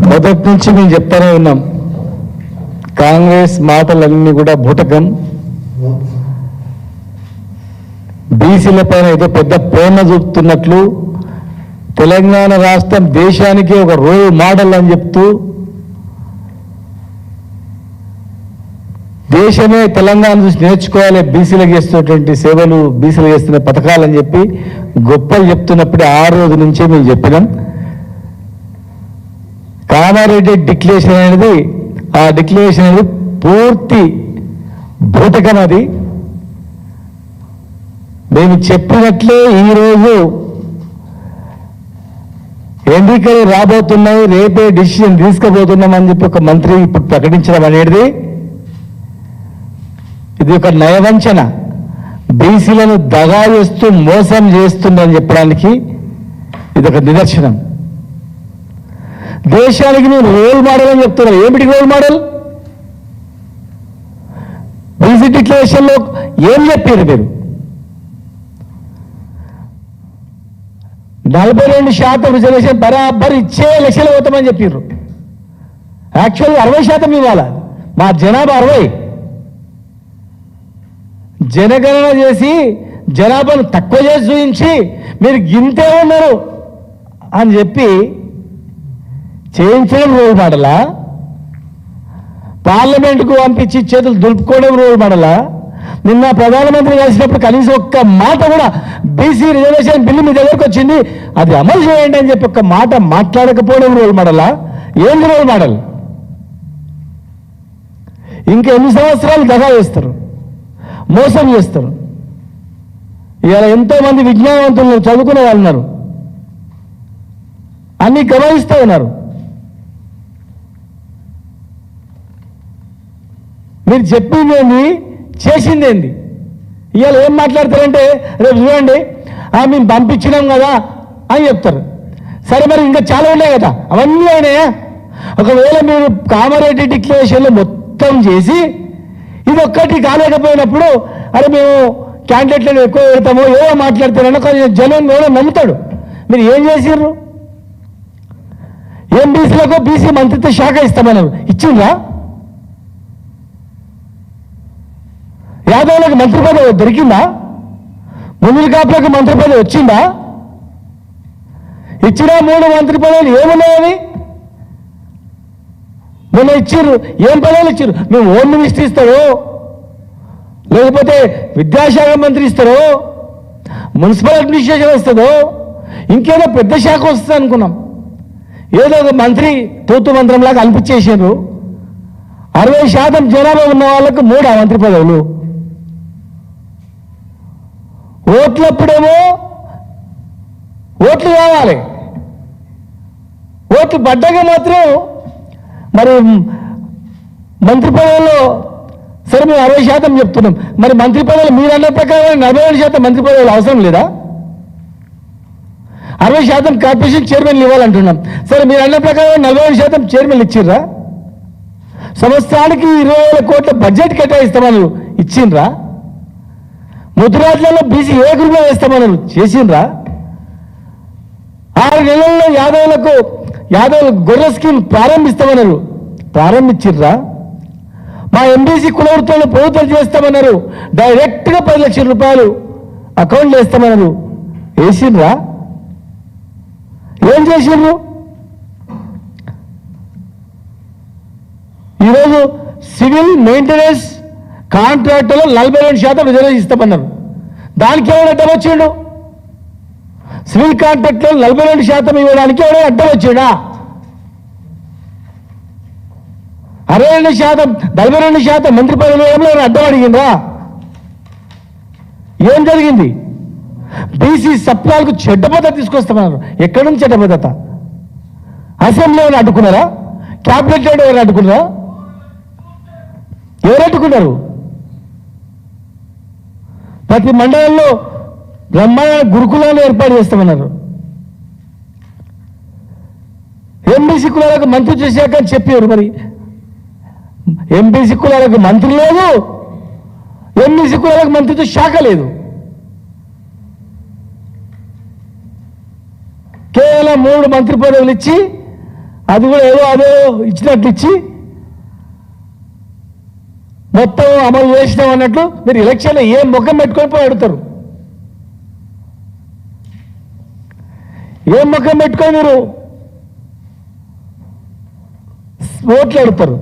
మొదటి నుంచి మేము చెప్తానే ఉన్నాం, కాంగ్రెస్ మాటలన్నీ కూడా బూటకం. బీసీల పైన ఏదో పెద్ద ప్రేమ చూపుతున్నట్లు, తెలంగాణ రాష్ట్రం దేశానికి ఒక రోల్ మోడల్ అని చెప్తూ, దేశమే తెలంగాణ చూసి నేర్చుకోవాలి బీసీలకు చేస్తున్నటువంటి సేవలు, బీసీలకు చేస్తున్న పథకాలని చెప్పి గొప్పలు చెప్తున్నప్పుడే ఆ రోజు నుంచే మేము చెప్పినాం. కామారెడ్డి డిక్లరేషన్ అనేది, ఆ డిక్లరేషన్ అనేది పూర్తి బూటకం. అది మేము చెప్పినట్లే ఈరోజు ఎన్నికలు రాబోతున్నాయి, రేపే డిసిషన్ తీసుకుపోతున్నామని చెప్పి ఒక మంత్రి ఇప్పుడు ప్రకటించడం అనేది ఇది ఒక నయవంచన, బీసీలను దగా చేస్తూ మోసం చేస్తుందని చెప్పడానికి ఇది ఒక నిదర్శనం. దేశానికి నేను రోల్ మోడల్ అని చెప్తున్నా. ఏమిటి రోల్ మోడల్? బీసీ డిక్లరేషన్లో ఏం చెప్పారు మీరు? 42% రిజర్వేషన్ బరాబర్ ఇచ్చే లక్షలు పోతామని చెప్పారు. యాక్చువల్గా 60% ఇవ్వాలి. మా జనాభా 60. జనగణన చేసి జనాభాను తక్కువ చేసి చూపించి మీరు గింతే ఉన్నారు అని చెప్పి చేయించడం రోల్ మోడలా? పార్లమెంటుకు పంపించి చేతులు దులుపుకోవడం రోల్ మోడలా? నిన్న ప్రధానమంత్రి కలిసినప్పుడు కనీసం ఒక్క మాట కూడా బీసీ రిజర్వేషన్ బిల్లు మీ దగ్గరకు వచ్చింది, అది అమలు చేయండి అని చెప్పి ఒక్క మాట మాట్లాడకపోవడం రోల్ మోడలా? ఏంది రోల్ మోడల్? ఇంకా ఎన్ని సంవత్సరాలు దగా చేస్తారు, మోసం చేస్తారు. ఇవాళ ఎంతో మంది విజ్ఞానవంతులు చదువుకునే వాళ్ళు ఉన్నారు, అన్ని గమనిస్తూ ఉన్నారు. మీరు చెప్పిందేంది, చేసిందేంది? ఇవాళ ఏం మాట్లాడతారంటే, రేపు చూడండి మేము పంపించినాం కదా అని చెప్తారు. సరే, మరి ఇంకా చాలా ఉన్నాయి కదా, అవన్నీ అయినాయా? ఒకవేళ మీరు కామారెడ్డి డిక్లరేషన్లో మొత్తం చేసి ఇది ఒక్కటి కాలేకపోయినప్పుడు, అరే మేము క్యాండిడేట్లను ఎక్కువ పెడతామో ఏవో మాట్లాడతారని కొంచెం జనం ఏదో నమ్ముతాడు. మీరు ఏం చేసిర్రు? ఏం బీసీలకు బీసీ మంత్రిత్వ శాఖ ఇస్తామన్నారు, ఇచ్చిండ్రా? యాదవులకు మంత్రి పదవి దొరికిందా? మునులు కాపులకు మంత్రి పదవి వచ్చిందా? ఇచ్చిన 3 మంత్రి పదవులు ఏమున్నాయని మొన్న ఇచ్చిర్రు. ఏం పదవులు ఇచ్చిర్రు? మేము హోమ్ మినిస్టర్ ఇస్తారో, లేకపోతే విద్యాశాఖ మంత్రి ఇస్తారో, మున్సిపల్ అడ్మినిస్ట్రేషన్ వస్తుందో, ఇంకేదో పెద్ద శాఖ వస్తుంది అనుకున్నాం. ఏదో ఒక మంత్రి తూతు మంత్రంలాగా అనిపించేసారు. 60% జనాభా ఉన్న వాళ్ళకు 3 మంత్రి పదవులు. ఓట్లప్పుడేమో ఓట్లు కావాలి, ఓట్లు పడ్డాక మాత్రం మరి మంత్రి పదవుల్లో సరే మేము 60% చెప్తున్నాం. మరి మంత్రి పదవులు మీరు అన్న ప్రకారం 42% మంత్రి పదవులు అవసరం లేదా? 60% కార్పొరేషన్ చైర్మన్లు ఇవ్వాలంటున్నాం. సరే, మీరు అన్న ప్రకారం 42% చైర్మన్లు ఇచ్చిర్రా? సంవత్సరానికి 20,000 కోట్ల బడ్జెట్ కేటాయిస్తామన్నారు, ఇచ్చిండ్రా? ముద్రాట్లలో బీసీ ఏ గ్రూప్లో వేస్తామన్నారు, చేసిండ్రా? 6 నెలల్లో యాదవులకు గొర్రె స్కీమ్ ప్రారంభిస్తామన్నారు, ప్రారంభించిర్రా? మా ఎంబీసీ కులవృత్తులను ప్రభుత్వం చేస్తామన్నారు, డైరెక్ట్గా 10 లక్షల రూపాయలు అకౌంట్లు వేస్తామన్నారు, వేసిండ్రా? ఏం చేసిండ్రు? ఈరోజు సివిల్ మెయింటెనెన్స్ కాంట్రాక్టులో 42% రిజర్వేషన్ ఇస్తామన్నారు, దానికి ఎవరు అడ్డం వచ్చిండు? సివిల్ కాంట్రాక్టులో 42% ఇవ్వడానికి ఎవరైనా అడ్డం వచ్చిండా? 42% మంత్రి పదవులు ఏమైనా అడ్డం అడిగిందా? ఏం జరిగింది? బీసీ సప్లాలకు చెడ్డ పద్ధతి తీసుకొస్తామన్నారు. ఎక్కడి నుంచి చెడ్డ పద్ధత? అసెంబ్లీ ఎవరు అడ్డుకున్నారా? క్యాబినెట్ ఎవరు అడ్డుకున్నారా? ఎవరు అడ్డుకున్నారు? ప్రతి మండలంలో బ్రహ్మాండ గురుకులాలు ఏర్పాటు చేస్తామన్నారు. ఎంబీసీ కులాలకు మంత్రిత్వ శాఖ అని చెప్పారు. మరి ఎంబీసీ కులాలకు మంత్రి లేదు, ఎంబీసీ కులాలకు మంత్రిత్వ శాఖ లేదు. కేవలం 3 మంత్రి పదవులు ఇచ్చి అది కూడా ఏదో అదో ఇచ్చినట్లు ఇచ్చి మొత్తం అమలు చేసినాం అన్నట్లు మీరు ఎలక్షన్లో ఏ ముఖం పెట్టుకొని పోయి అడుగుతారు? ఏ ముఖం పెట్టుకొని మీరు ఓట్లు అడుగుతారు?